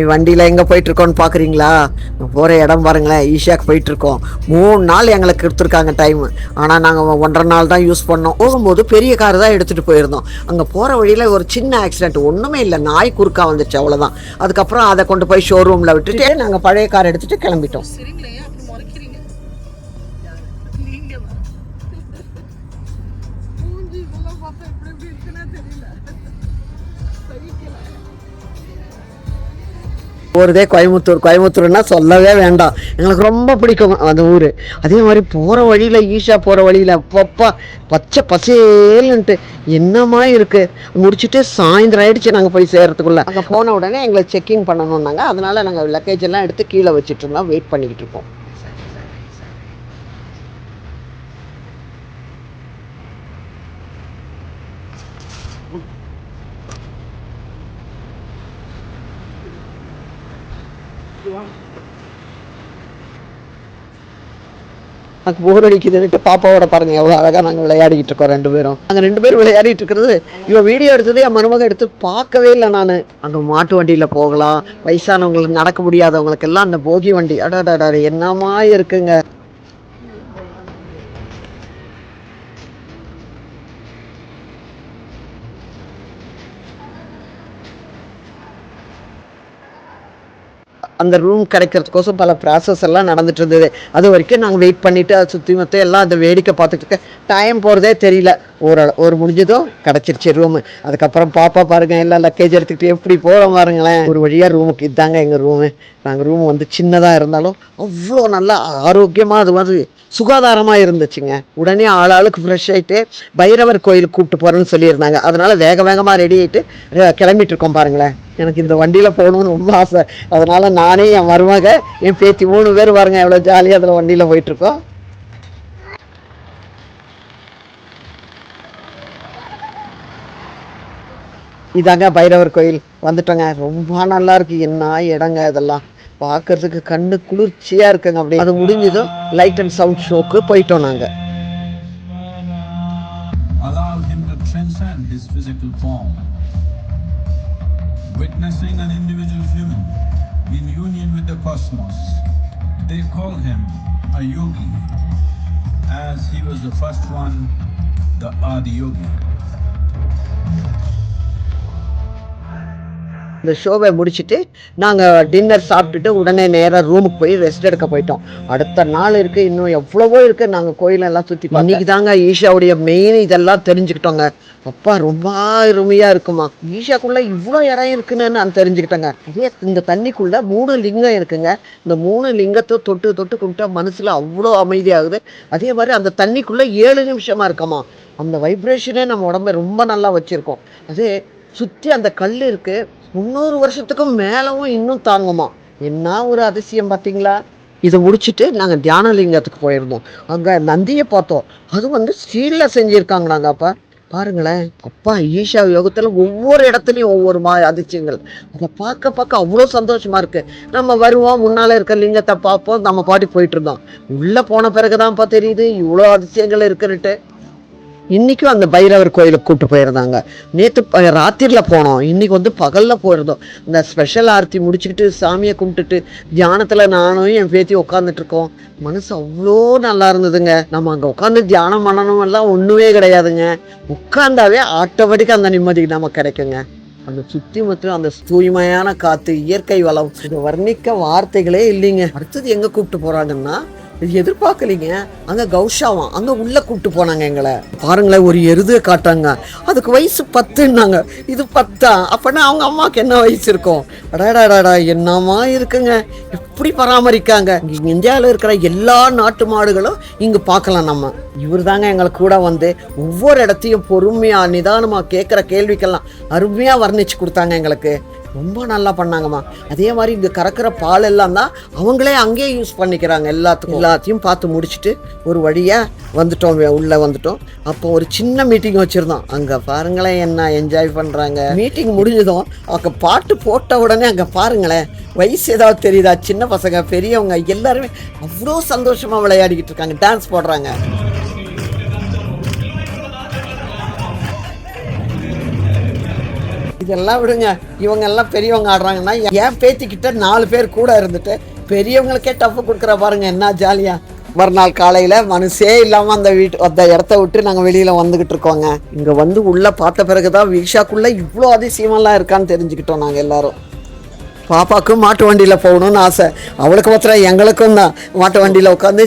வண்டியில் எங்கே போயிட்டுருக்கோன்னு பார்க்குறீங்களா? போகிற இடம் பாருங்களேன், ஈஷாக்கு போயிட்டுருக்கோம். 3 நாள் எங்களுக்கு கொடுத்துருக்காங்க டைமு. ஆனால் நாங்கள் 1.5 நாள் தான் யூஸ் பண்ணோம். போகும்போது பெரிய கார் தான் எடுத்துகிட்டு போயிருந்தோம். அங்கே போகிற வழியில் ஒரு சின்ன ஆக்சிடென்ட், ஒன்றுமே இல்லை, நாய் குறுக்கா வந்துச்சு, அவ்வளோதான். அதுக்கப்புறம் அதை கொண்டு போய் ஷோரூமில் விட்டுட்டு நாங்கள் பழைய கார் எடுத்துகிட்டு கிளம்பிட்டோம். போகிறதே கோயம்புத்தூர்னா சொல்லவே வேண்டாம். எங்களுக்கு ரொம்ப பிடிக்கும் அந்த ஊர். அதே மாதிரி போகிற வழியில், ஈஷா போகிற வழியில் அப்பப்பா பச்சை பசேல்ன்ட்டு என்னமா இருக்குது. முடிச்சுட்டு சாயந்தரம் ஆகிடுச்சு நாங்கள் போய் சேர்கிறதுக்குள்ளே. அங்கே போன உடனே எங்களை செக்கிங் பண்ணணுன்னாங்க. அதனால் நாங்கள் லக்கேஜ் எல்லாம் எடுத்து கீழே வச்சுட்டு இருந்தோம், வெயிட் பண்ணிக்கிட்டு இருக்கோம். எனக்கு போர் அடிக்குதுன்ட்டு பாப்பாவோட பாருங்க எவ்வளோ அழகாக நாங்கள் விளையாடிக்கிட்டு இருக்கோம் 2 பேரும். நாங்கள் 2 பேரும் விளையாடிட்டு இருக்கிறது இவன் வீடியோ எடுத்தது என் மருமக எடுத்து பார்க்கவே இல்லை. நான் அங்கே மாட்டு வண்டியில் போகலாம், வயசானவங்களுக்கு, நடக்க முடியாதவங்களுக்கு எல்லாம் அந்த போகி வண்டி அடாடா என்னமா இருக்குங்க. அந்த ரூம் கிடைக்கிறதுக்கோசம் பல ப்ராசஸ் எல்லாம் நடந்துட்டு இருந்தது. அது வரைக்கும் நாங்கள் வெயிட் பண்ணிவிட்டு அதை சுற்றி மொத்தம் எல்லாம் அந்த வேடிக்கை பார்த்துட்டு இருக்க டைம் போகிறதே தெரியல. ஒரு முடிஞ்சதும் கிடச்சிருச்சு ரூமு. அதுக்கப்புறம் பாப்பா பாருங்கள் எல்லாம் லக்கேஜ் எடுத்துக்கிட்டு எப்படி போகிறோம் பாருங்களேன். ஒரு வழியாக ரூமுக்கு இதாங்க எங்கள் ரூமு. நாங்கள் ரூம் வந்து சின்னதாக இருந்தாலும் அவ்வளோ நல்லா ஆரோக்கியமாக அது மாதிரி சுகாதாரமாக இருந்துச்சுங்க. உடனே ஆளாளுக்கு ஃப்ரெஷ் ஆகிட்டு பைரவர் கோயிலுக்கு கூப்பிட்டு போகிறேன்னு சொல்லியிருந்தாங்க. அதனால் வேகமாக ரெடி ஆகிட்டு கிளம்பிட்டு இருக்கோம் பாருங்களேன். எனக்கு இந்த வண்டியில் போகணுன்னு ரொம்ப ஆசை. அதனால் நானே, என் மருமக, என் பேத்தி 3 பேர் பாருங்க எவ்வளோ ஜாலியாக அதில் வண்டியில் போயிட்டுருக்கோம். இதாங்க பைரவர் கோயில் வந்துட்டோங்க. ரொம்ப நல்லா இருக்கு. என்ன இடங்க இதெல்லாம் பார்க்கறதுக்கு கண்ணு குளிர்ச்சியாக இருக்குங்க. அப்படி அது முடிஞ்சதும் லைட் அண்ட் சவுண்ட் ஷோக்கு போயிட்டோம் நாங்கள். Witnessing an individual human in union with the cosmos, they call him a yogi, as he was the first one, the Adi Yogi. இந்த ஷோவை முடிச்சுட்டு நாங்கள் டின்னர் சாப்பிட்டுட்டு உடனே நேராக ரூமுக்கு போய் ரெஸ்ட் எடுக்க போயிட்டோம். அடுத்த நாள் இருக்குது, இன்னும் எவ்வளவோ இருக்குது. நாங்கள் கோயிலெல்லாம் சுற்றி இன்றைக்கி தாங்க ஈஷாவுடைய மெயின் இதெல்லாம் தெரிஞ்சுக்கிட்டோங்க. அப்பா ரொம்ப அருமையாக இருக்குமா. ஈஷாக்குள்ளே இவ்வளோ இடம் இருக்குன்னு நான் தெரிஞ்சுக்கிட்டேங்க. அதே இந்த தண்ணிக்குள்ளே 3 லிங்கம் இருக்குங்க. இந்த 3 லிங்கத்தை தொட்டு தொட்டு கும்பிட்டா மனசில் அவ்வளோ அமைதியாகுது. அதே மாதிரி அந்த தண்ணிக்குள்ளே 7 நிமிஷமாக இருக்கமா. அந்த வைப்ரேஷனே நம்ம உடம்பை ரொம்ப நல்லா வச்சுருக்கோம். அதே சுற்றி அந்த கல் இருக்குது, 300 வருஷத்துக்கும் மேலவும் இன்னும் தாங்குமா. என்ன ஒரு அதிசயம் பார்த்தீங்களா. இதை முடிச்சுட்டு நாங்கள் தியானலிங்கத்துக்கு போயிருந்தோம். அங்கே நந்தியை பார்த்தோம். அது வந்து ஸ்டீலில் செஞ்சுருக்காங்களாங்க. அப்போ பாருங்களேன், அப்பா ஈஷா யோகத்தில் ஒவ்வொரு இடத்துலையும் ஒவ்வொரு அதிசயங்கள். அதை பார்க்க அவ்வளோ சந்தோஷமாக இருக்குது. நம்ம வருவோம், முன்னால் இருக்க லிங்கத்தை பார்ப்போம், நம்ம பாட்டுக்கு போயிட்டு இருந்தோம். உள்ளே போன பிறகுதான்ப்பா தெரியுது இவ்வளோ அதிசயங்கள் இருக்குன்னுட்டு. இன்றைக்கும் அந்த பைரவர் கோயிலுக்கு கூப்பிட்டு போயிருந்தாங்க. நேற்று ராத்திரியில் போனோம், இன்றைக்கி வந்து பகலில் போயிருந்தோம். இந்த ஸ்பெஷல் ஆர்த்தி முடிச்சுக்கிட்டு சாமியை கும்பிட்டுட்டு தியானத்தில் நானும் என் பேத்தி உட்காந்துட்ருக்கோம். மனசு அவ்வளோ நல்லா இருந்ததுங்க. நம்ம அங்கே உட்காந்து தியானம் பண்ணணும் எல்லாம் ஒன்றுமே கிடையாதுங்க. உட்காந்தாவே ஆட்டோமேட்டிக்காக அந்த நிம்மதி நமக்கு கிடைக்குங்க. அந்த சுற்றி மற்றும் அந்த தூய்மையான காற்று, இயற்கை வளம், இதை வர்ணிக்க வார்த்தைகளே இல்லைங்க. அடுத்தது எங்கே கூப்பிட்டு போகிறாங்கன்னா, இது எதிர்பார்க்கலிங்க, அங்கே கௌஷாவாம், அங்கே உள்ளே கூப்பிட்டு போனாங்க எங்களை. பாருங்களேன், ஒரு எருதை காட்டாங்க. அதுக்கு வயசு 10ன்னாங்க. இது 10ஆ? அப்போனா அவங்க அம்மாவுக்கு என்ன வயசு இருக்கும்? அடாடாடாடா என்னமா இருக்குங்க, எப்படி பராமரிக்காங்க. இங்கே இந்தியாவில் இருக்கிற எல்லா நாட்டு மாடுகளும் இங்கே பார்க்கலாம் நம்ம. இவர் தாங்க எங்களை கூட வந்து ஒவ்வொரு இடத்தையும் பொறுமையாக நிதானமாக கேட்குற கேள்விக்கெல்லாம் அருமையாக வர்ணித்து கொடுத்தாங்க எங்களுக்கு. ரொம்ப நல்லா பண்ணாங்கம்மா. அதே மாதிரி இங்கே கறக்கிற பால் எல்லாம் தான் அவங்களே அங்கேயே யூஸ் பண்ணிக்கிறாங்க. எல்லாத்தையும் பார்த்து முடிச்சுட்டு ஒரு வழியாக வந்துட்டோம், உள்ளே வந்துட்டோம். அப்போ ஒரு சின்ன மீட்டிங் வச்சுருந்தோம். அங்கே பாருங்களேன் என்ன என்ஜாய் பண்ணுறாங்க. மீட்டிங் முடிஞ்சதும் அங்கே பாட்டு போட்ட உடனே அங்கே பாருங்களேன், வயசு ஏதாவது தெரியுதா, சின்ன பசங்க பெரியவங்க எல்லாருமே அவ்வளோ சந்தோஷமாக விளையாடிக்கிட்டு இருக்காங்க, டான்ஸ் போடுறாங்க. இதெல்லாம் விடுங்க, இவங்க எல்லாம் பெரியவங்க ஆடுறாங்கன்னா என் பேத்திக்கிட்ட 4 பேர் கூட இருந்துட்டு பெரியவங்களுக்கே டஃப் கொடுக்குற பாருங்க, என்ன ஜாலியா. மறுநாள் காலையில் மனசே இல்லாமல் அந்த இடத்த விட்டு நாங்கள் வெளியில் வந்துக்கிட்டு இருக்கோங்க. இங்கே வந்து உள்ளே பார்த்த பிறகு தான் விஷாக்குள்ளே இவ்வளோ அதிசயமெல்லாம் இருக்கான்னு தெரிஞ்சுக்கிட்டோம் நாங்கள் எல்லாரும். பாப்பாவுக்கும் மாட்டு வண்டியில் போகணுன்னு ஆசை, அவளுக்கு மாத்திரம் எங்களுக்கும் தான். மாட்டு வண்டியில் உட்காந்து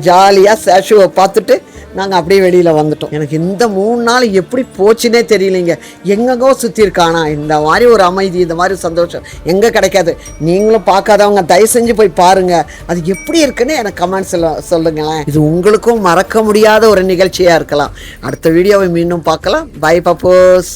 ஜாலியாக சேஷுவை பார்த்துட்டு நாங்கள் அப்படியே வெளியில் வந்துட்டோம். எனக்கு இந்த 3 நாள் எப்படி போச்சுன்னே தெரியலைங்க. எங்கெங்கோ சுற்றிருக்கானா இந்த மாதிரி ஒரு அமைதி, இந்த மாதிரி சந்தோஷம் எங்கே கிடைக்காது. நீங்களும் பார்க்காதவங்க தயவு செஞ்சு போய் பாருங்கள், அது எப்படி இருக்குன்னு எனக்கு கமெண்ட்ஸில் சொல்லுங்களேன். இது உங்களுக்கும் மறக்க முடியாத ஒரு நிகழ்ச்சியாக இருக்கலாம். அடுத்த வீடியோவை மீண்டும் பார்க்கலாம். பை பப்போஸ்.